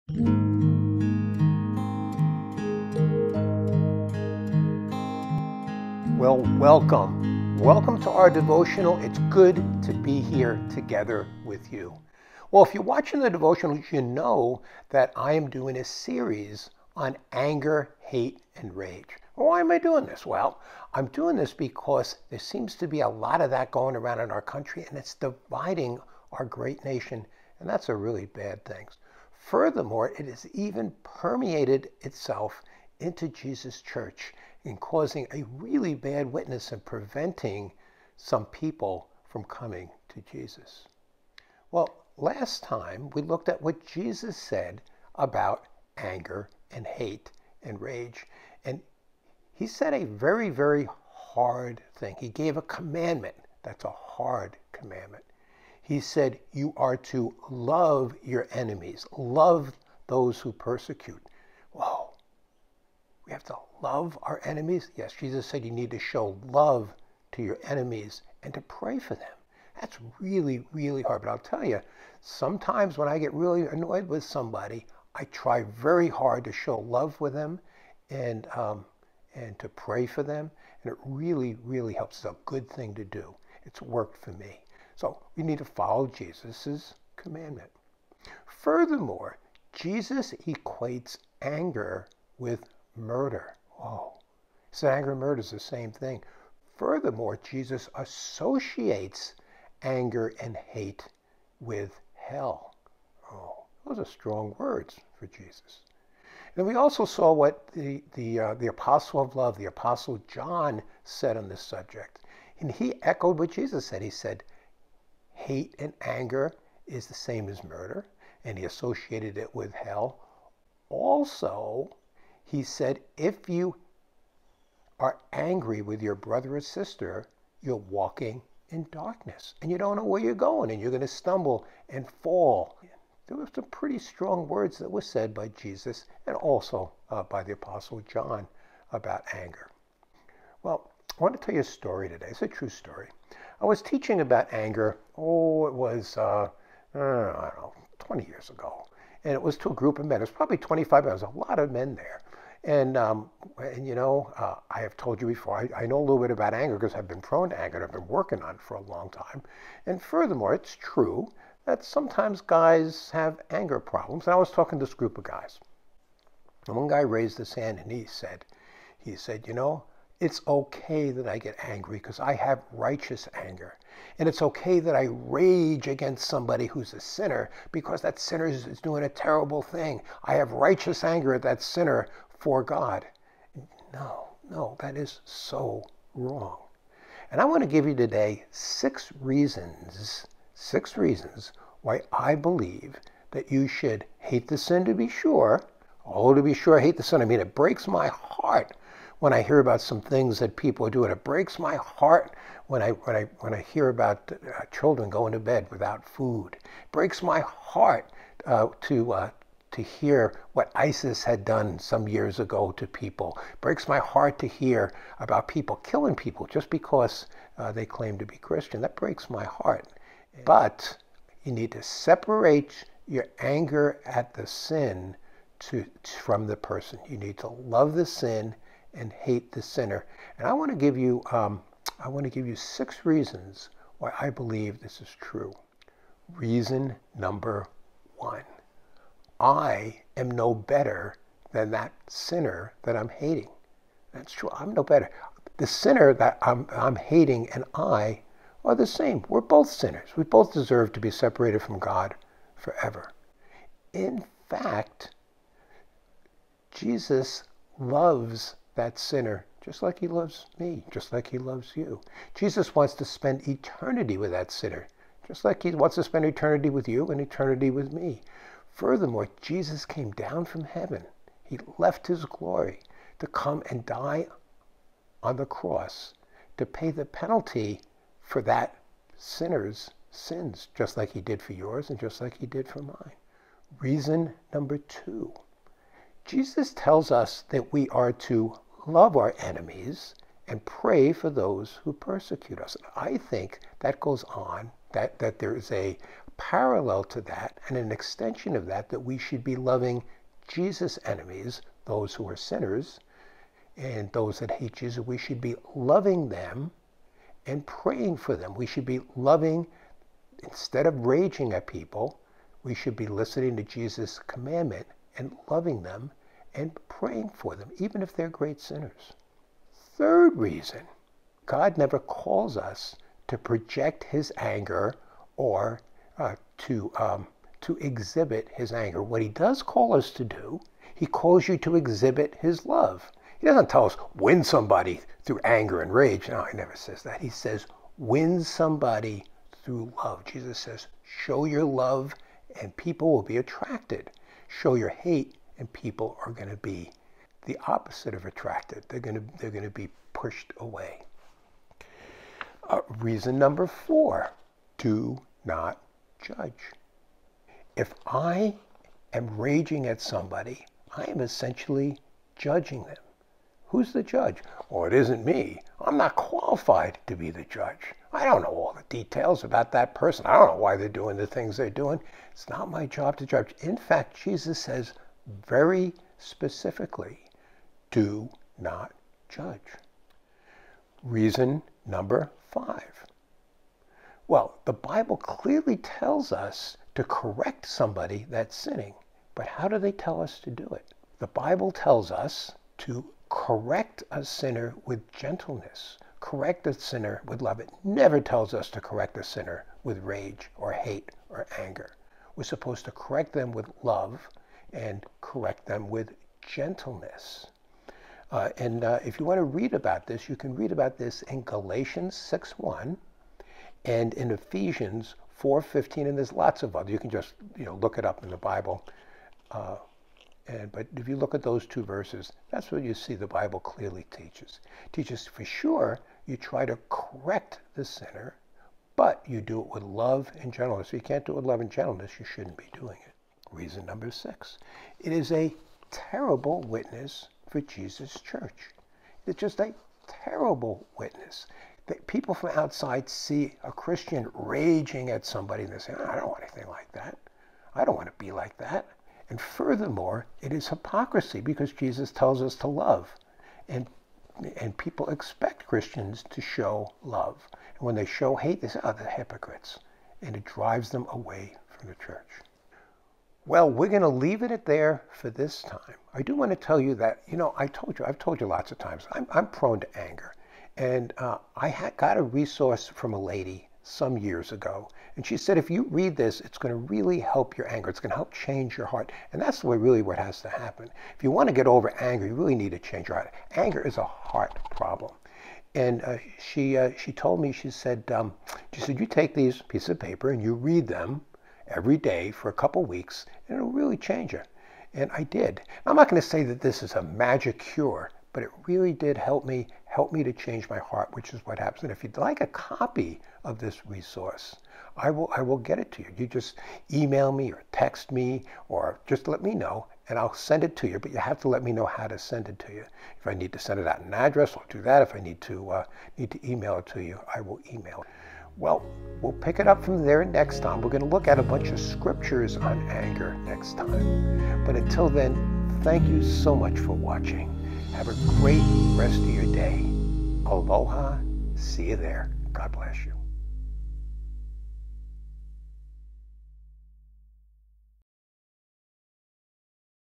Well, welcome. Welcome to our devotional. It's good to be here together with you. Well, if you're watching the devotionals, you know that I am doing a series on anger, hate, and rage. Well, why am I doing this? Well, I'm doing this because there seems to be a lot of that going around in our country, and it's dividing our great nation, and that's a really bad thing. Furthermore, it has even permeated itself into Jesus' church in causing a really bad witness and preventing some people from coming to Jesus. Well, last time we looked at what Jesus said about anger and hate and rage. And he said a very, very hard thing. He gave a commandment. That's a hard commandment. He said, you are to love your enemies. Love those who persecute. Whoa. We have to love our enemies? Yes, Jesus said you need to show love to your enemies and to pray for them. That's really, really hard. But I'll tell you, sometimes when I get really annoyed with somebody, I try very hard to show love with them and to pray for them. And it really, really helps. It's a good thing to do. It's worked for me. So we need to follow Jesus' commandment. Furthermore, Jesus equates anger with murder. Whoa. So anger and murder is the same thing. Furthermore, Jesus associates anger and hate with hell. Oh, those are strong words for Jesus. And we also saw what the apostle of love, the apostle John, said on this subject. And he echoed what Jesus said. He said, hate and anger is the same as murder. And he associated it with hell. Also, he said, if you are angry with your brother or sister, you're walking in darkness and you don't know where you're going and you're going to stumble and fall. There were some pretty strong words that were said by Jesus and also by the Apostle John about anger. Well, I want to tell you a story today. It's a true story. I was teaching about anger, it was, I don't know, 20 years ago. And it was to a group of men. It was probably 25 men. There was a lot of men there. And you know, I have told you before, I know a little bit about anger because I've been prone to anger and I've been working on it for a long time. And furthermore, it's true that sometimes guys have anger problems. And I was talking to this group of guys. And one guy raised his hand and he said, you know, it's okay that I get angry because I have righteous anger. And it's okay that I rage against somebody who's a sinner because that sinner is doing a terrible thing. I have righteous anger at that sinner for God. No, that is so wrong. And I want to give you today six reasons why I believe that you should hate the sin to be sure. Oh, to be sure, hate the sin. I mean, it breaks my heart when I hear about some things that people are doing. It breaks my heart when I hear about children going to bed without food. It breaks my heart to hear what ISIS had done some years ago to people. It breaks my heart to hear about people killing people just because they claim to be Christian. That breaks my heart. But you need to separate your anger at the sin from the person. You need to love the sin and hate the sinner. And I want to give you 6 reasons why I believe this is true. Reason number 1. I am no better than that sinner that I'm hating. That's true. I'm no better. The sinner that I'm hating and I are the same. We're both sinners. We both deserve to be separated from God forever. In fact, Jesus loves that sinner just like he loves me, just like he loves you. Jesus wants to spend eternity with that sinner, just like he wants to spend eternity with you and eternity with me. Furthermore, Jesus came down from heaven. He left his glory to come and die on the cross to pay the penalty for that sinner's sins, just like he did for yours and just like he did for mine. Reason number 2. Jesus tells us that we are to love our enemies and pray for those who persecute us. I think that goes on, that there is a parallel to that and an extension of that, that we should be loving Jesus' enemies, those who are sinners, and those that hate Jesus. We should be loving them and praying for them. We should be loving, instead of raging at people, we should be listening to Jesus' commandment and loving them and praying for them, even if they're great sinners. Third reason, God never calls us to project his anger or to exhibit his anger. What he does call us to do, he calls you to exhibit his love. He doesn't tell us win somebody through anger and rage. No, he never says that. He says win somebody through love. Jesus says show your love and people will be attracted. Show your hate and people are going to be the opposite of attracted. They're going to be pushed away. Reason number 4, do not judge. If I am raging at somebody, I am essentially judging them. Who's the judge? Oh, it isn't me. I'm not qualified to be the judge. I don't know all the details about that person. I don't know why they're doing the things they're doing. It's not my job to judge. In fact, Jesus says very specifically, do not judge. Reason number 5. Well, the Bible clearly tells us to correct somebody that's sinning. But how do they tell us to do it? The Bible tells us to correct a sinner with gentleness. Correct a sinner with love. It never tells us to correct a sinner with rage or hate or anger. We're supposed to correct them with love and correct them with gentleness. If you want to read about this, you can read about this in Galatians 6:1 and in Ephesians 4:15, and there's lots of others. You can just look it up in the Bible. But if you look at those 2 verses, that's what you see the Bible clearly teaches. It teaches for sure you try to correct the sinner, but you do it with love and gentleness. If you can't do it with love and gentleness, you shouldn't be doing it. Reason number 6. It is a terrible witness for Jesus' church. It's just a terrible witness. People from outside see a Christian raging at somebody and they say, I don't want anything like that. I don't want to be like that. And furthermore, it is hypocrisy because Jesus tells us to love. And people expect Christians to show love. And when they show hate, they say, oh, they're hypocrites. And it drives them away from the church. Well, we're going to leave it at there for this time. I do want to tell you that, I've told you lots of times, I'm prone to anger. And I got a resource from a lady some years ago. And she said, if you read this, it's going to really help your anger. It's going to help change your heart. And that's really what has to happen. If you want to get over anger, you really need to change your heart. Anger is a heart problem. And she told me, she said, you take these pieces of paper and you read them every day for a couple weeks, and it'll really change you. And I did. I'm not going to say that this is a magic cure, but it really did help me to change my heart, which is what happens. And if you'd like a copy of this resource, I will get it to you. You just email me or text me or just let me know and I'll send it to you. But you have to let me know how to send it to you. If I need to send it out an address, I'll do that. If I need to email it to you, I will email it. Well, we'll pick it up from there next time. We're going to look at a bunch of scriptures on anger next time. But until then, thank you so much for watching. Have a great rest of your day. Aloha. See you there. God bless you.